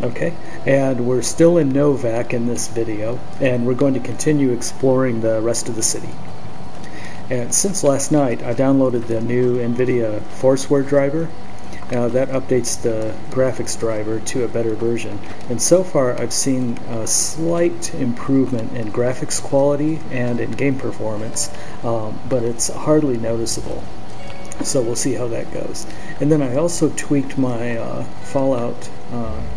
Okay, and we're still in Novac in this video, and we're going to continue exploring the rest of the city. And since last night, I downloaded the new NVIDIA ForceWare driver. That updates the graphics driver to a better version. And so far, I've seen a slight improvement in graphics quality and in game performance, but it's hardly noticeable. So we'll see how that goes. And then I also tweaked my Fallout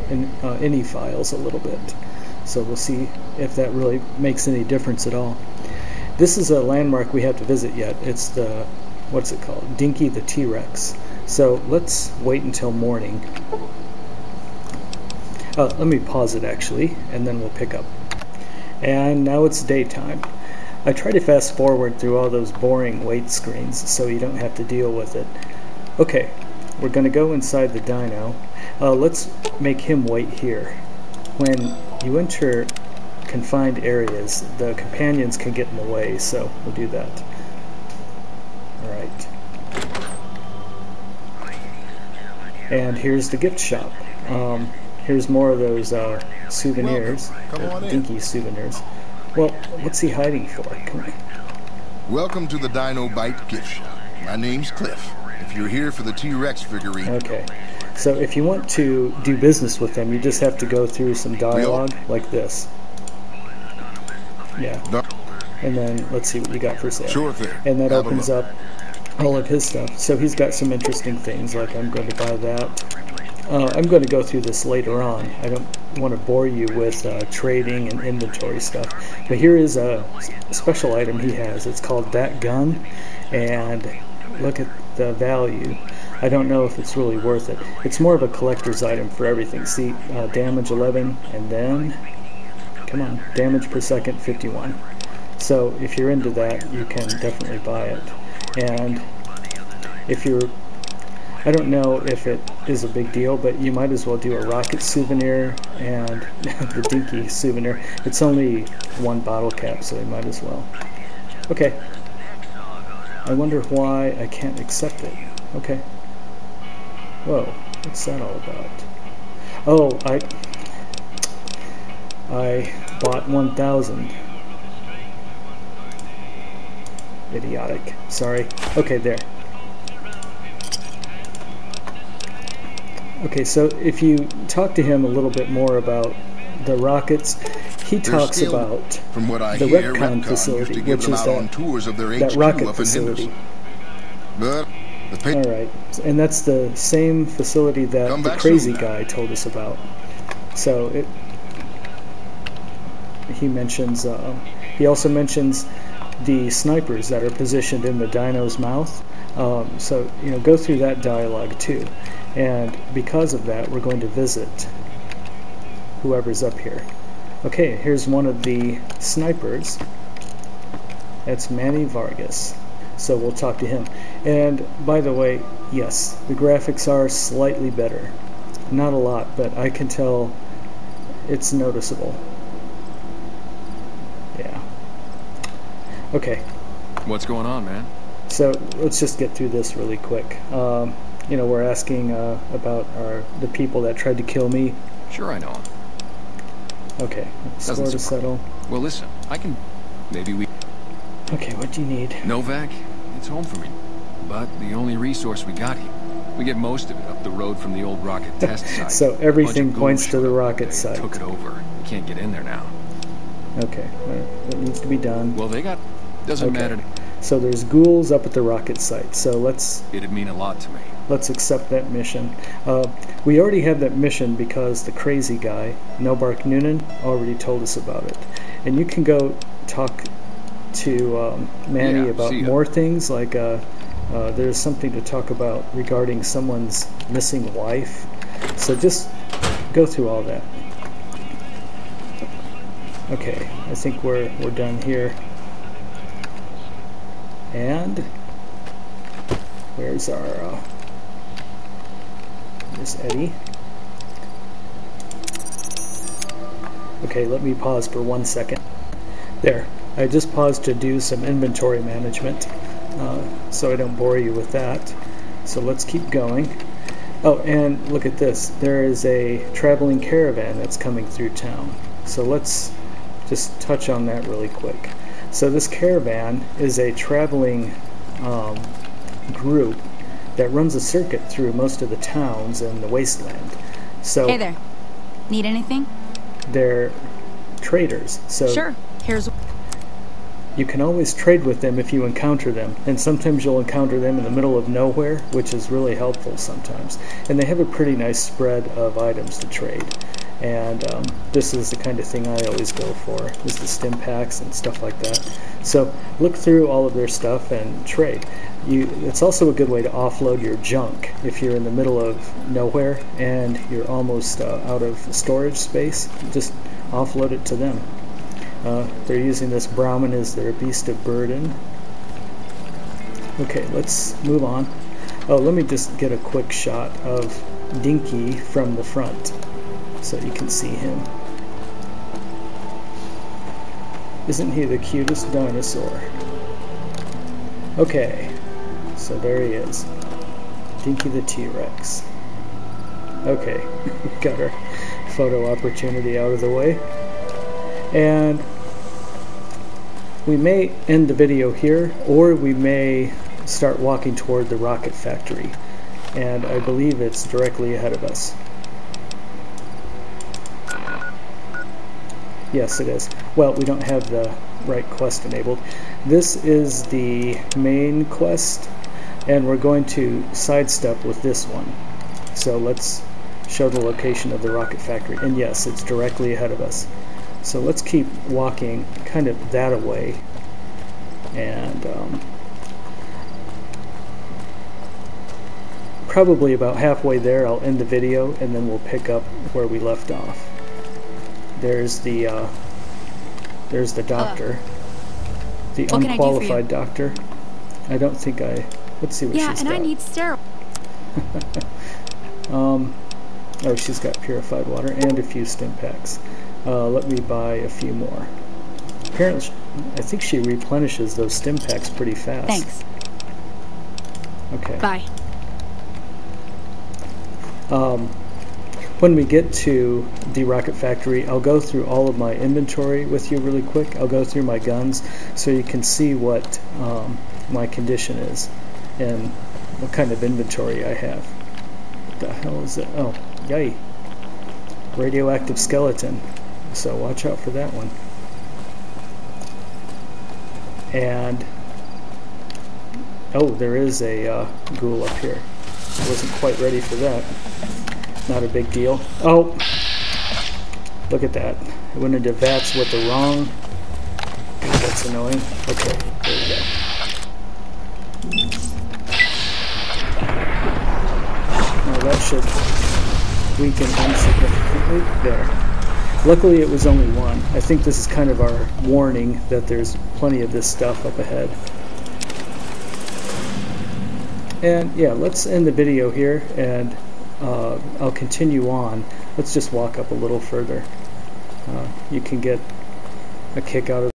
INI files a little bit. So we'll see if that really makes any difference at all. This is a landmark we have to visit yet. It's the, what's it called? Dinky the T-Rex. So let's wait until morning. Let me pause it actually, and then we'll pick up. And now it's daytime. I try to fast forward through all those boring wait screens so you don't have to deal with it. Okay, we're going to go inside the dino. Let's make him wait here. When you enter confined areas, the companions can get in the way, so we'll do that. Alright. And here's the gift shop. Here's more of those souvenirs, Dinky souvenirs. Well, what's he hiding for? Come on. Welcome to the Dino Bite gift shop. My name's Cliff. If you're here for the T-Rex figurine... Okay. So if you want to do business with them, you just have to go through some dialogue like this. Yeah. And then let's see what you got for sale. Sure thing. And that opens up all of his stuff. So he's got some interesting things, like I'm going to buy that. I'm going to go through this later on. I don't want to bore you with trading and inventory stuff. But here is a special item he has. It's called That Gun, and look at the value. I don't know if it's really worth it. It's more of a collector's item for everything. See, damage 11, and then, come on, damage per second 51. So if you're into that, you can definitely buy it. And if you're, I don't know if it is a big deal, but you might as well do a rocket souvenir and the Dinky souvenir. It's only one bottle cap, so you might as well. Okay. I wonder why I can't accept it. Okay. Whoa, what's that all about? Oh, I bought 1,000. Idiotic. Sorry. Okay, there. Okay, so if you talk to him a little bit more about the rockets, he talks about from what I the hear, REPCONN facility, which is that rocket facility. Alright, and that's the same facility that the crazy guy told us about. So he mentions, he also mentions the snipers that are positioned in the dino's mouth. So, you know, go through that dialogue too. And because of that, we're going to visit whoever's up here. Okay, here's one of the snipers. That's Manny Vargas. So we'll talk to him. And by the way, yes, the graphics are slightly better. Not a lot, but I can tell it's noticeable. Yeah. Okay. What's going on, man? So let's just get through this really quick. You know, we're asking about the people that tried to kill me. Sure, I know them. Okay, score to settle. Well, listen, I can... Maybe we... Okay, what do you need? Novac? It's home for me. But the only resource we got here. We get most of it up the road from the old rocket test site. So everything points to the rocket site. They took it over. We can't get in there now. Okay, what needs to be done? Well, they got... Doesn't matter. So there's ghouls up at the rocket site. So let's... It'd mean a lot to me. Let's accept that mission. We already have that mission because the crazy guy, Novac Noonan, already told us about it. And you can go talk to Manny about more things, like there's something to talk about regarding someone's missing wife. So just go through all that. Okay, I think we're done here. And where's our there's Eddie. Okay, let me pause for 1 second. There, I just paused to do some inventory management, so I don't bore you with that. So let's keep going. Oh, and look at this. There is a traveling caravan that's coming through town. So let's just touch on that really quick. So this caravan is a traveling group that runs a circuit through most of the towns in the wasteland. So Hey there. Need anything? they're traders. So Sure. Here's... you can always trade with them if you encounter them, and sometimes you'll encounter them in the middle of nowhere, which is really helpful sometimes. And they have a pretty nice spread of items to trade, and this is the kind of thing I always go for, is the stim packs and stuff like that. So look through all of their stuff and trade. It's also a good way to offload your junk if you're in the middle of nowhere and you're almost out of storage space. Just offload it to them. They're using this Brahmin as their beast of burden. Okay, let's move on. Oh, let me just get a quick shot of Dinky from the front so you can see him. Isn't he the cutest dinosaur? Okay, so there he is. Dinky the T-Rex. Okay, got our photo opportunity out of the way. And we may end the video here, or we may start walking toward the rocket factory. And I believe it's directly ahead of us. Yes, it is. Well, we don't have the right quest enabled. This is the main quest, and we're going to sidestep with this one. So let's show the location of the rocket factory. And yes, it's directly ahead of us. So let's keep walking kind of that away, and probably about halfway there I'll end the video, and then we'll pick up where we left off. There's the doctor, the unqualified doctor. I don't think let's see what she's got. Yeah, and I need sterile. Oh, she's got purified water and a few stim packs. Let me buy a few more. Apparently, I think she replenishes those stim packs pretty fast. Thanks. Okay. Bye. When we get to the rocket factory, I'll go through all of my inventory with you really quick. I'll go through my guns so you can see what my condition is and what kind of inventory I have. What the hell is it? Oh, yay. Radioactive skeleton. So watch out for that one. And oh, there is a ghoul up here. I wasn't quite ready for that. Not a big deal. Oh, look at that. It went into vats with the wrong. That's annoying. Okay, there we go. Now that should weaken insignificantly. There. Luckily it was only one. I think this is kind of our warning that there's plenty of this stuff up ahead. And yeah, let's end the video here, and I'll continue on. Let's just walk up a little further. You can get a kick out of